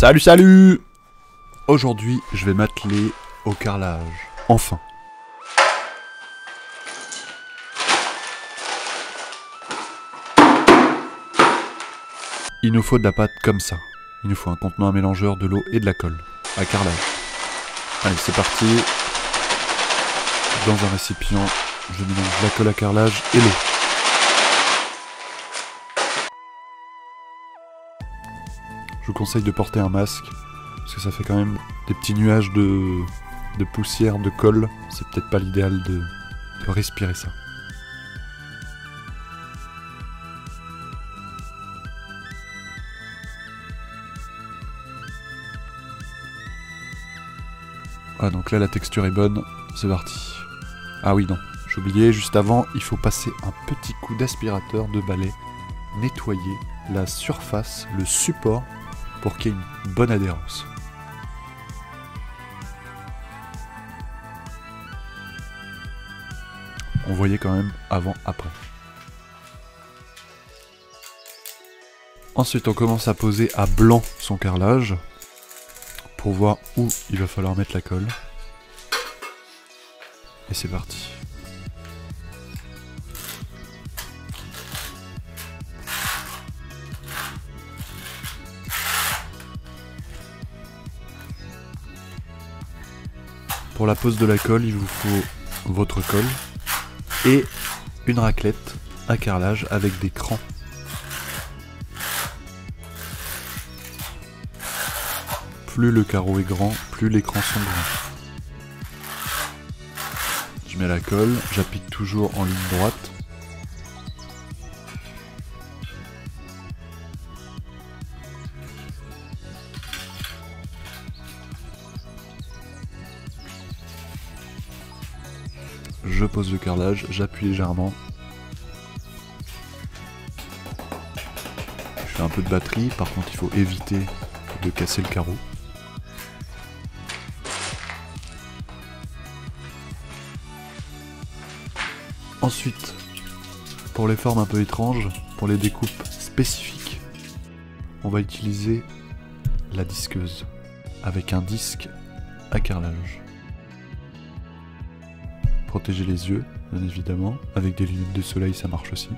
Salut, salut! Aujourd'hui, je vais m'atteler au carrelage. Enfin. Il nous faut de la pâte comme ça. Il nous faut un contenant à mélangeur, de l'eau et de la colle. À carrelage. Allez, c'est parti. Dans un récipient, je mélange la colle à carrelage et l'eau. Je vous conseille de porter un masque, parce que ça fait quand même des petits nuages de poussière, de colle. C'est peut-être pas l'idéal de respirer ça. Ah, donc là la texture est bonne, c'est parti. Ah oui, non, j'ai oublié, juste avant, il faut passer un petit coup d'aspirateur de balai, nettoyer la surface, le support, pour qu'il y ait une bonne adhérence. On voyait quand même avant-après. Ensuite, on commence à poser à blanc son carrelage, pour voir où il va falloir mettre la colle. Et c'est parti. Pour la pose de la colle, il vous faut votre colle et une raclette à carrelage avec des crans. Plus le carreau est grand, plus les crans sont grands. Je mets la colle, j'applique toujours en ligne droite. Je pose le carrelage, j'appuie légèrement. Je fais un peu de batterie, par contre il faut éviter de casser le carreau. Ensuite, pour les formes un peu étranges, pour les découpes spécifiques, on va utiliser la disqueuse avec un disque à carrelage. Protéger les yeux, bien évidemment, avec des lunettes de soleil ça marche aussi.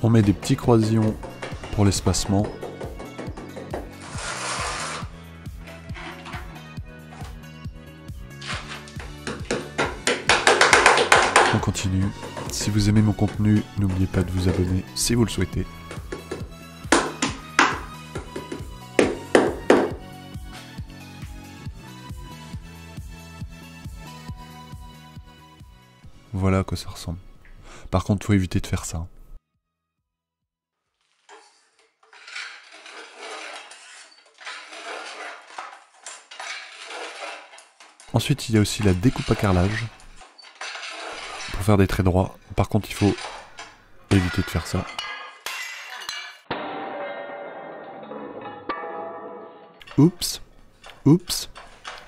On met des petits croisillons pour l'espacement. On continue. Si vous aimez mon contenu, n'oubliez pas de vous abonner si vous le souhaitez. Voilà à quoi ça ressemble. Par contre, faut éviter de faire ça. Ensuite, il y a aussi la découpe à carrelage pour faire des traits droits. Par contre, il faut éviter de faire ça. Oups, oups,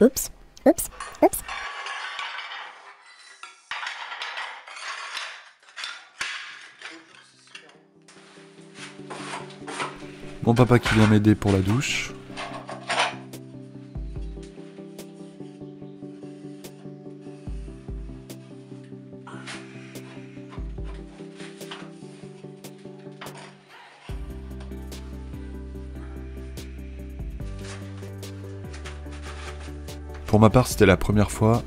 Oups, oups, oups. Mon papa qui vient m'aider pour la douche. Pour ma part, c'était la première fois.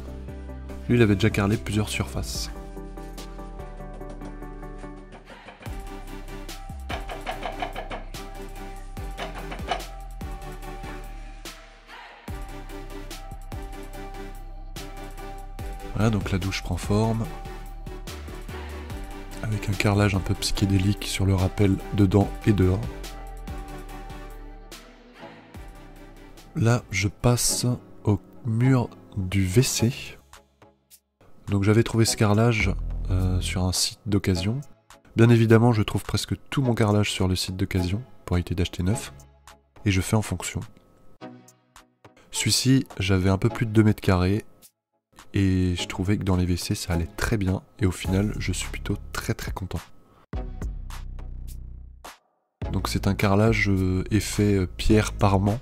Lui, il avait déjà carrelé plusieurs surfaces. Voilà, donc la douche prend forme. Avec un carrelage un peu psychédélique sur le rappel dedans et dehors. Là, je passe au mur du WC. Donc j'avais trouvé ce carrelage sur un site d'occasion. Bien évidemment, je trouve presque tout mon carrelage sur le site d'occasion, pour éviter d'acheter neuf. Et je fais en fonction. Celui-ci, j'avais un peu plus de 2 mètres carrés. Et je trouvais que dans les WC, ça allait très bien. Et au final, je suis plutôt très content. Donc c'est un carrelage effet pierre parement.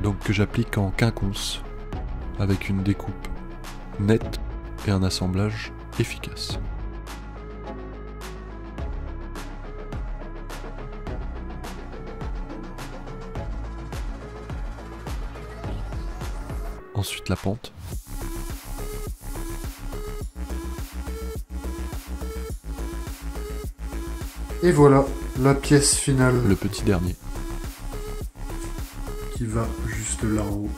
Donc que j'applique en quinconce, avec une découpe nette et un assemblage efficace. Ensuite la pente. Et voilà, la pièce finale Le petit dernier. qui va juste là-haut.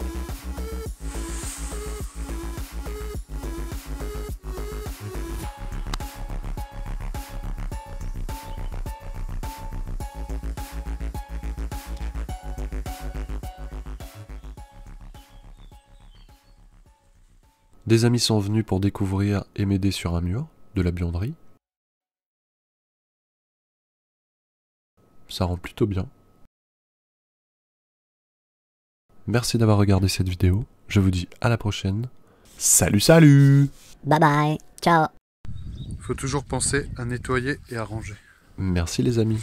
Des amis sont venus pour découvrir et m'aider sur un mur de la buanderie. Ça rend plutôt bien. Merci d'avoir regardé cette vidéo. Je vous dis à la prochaine. Salut, salut! Bye bye. Ciao. Faut toujours penser à nettoyer et à ranger. Merci les amis.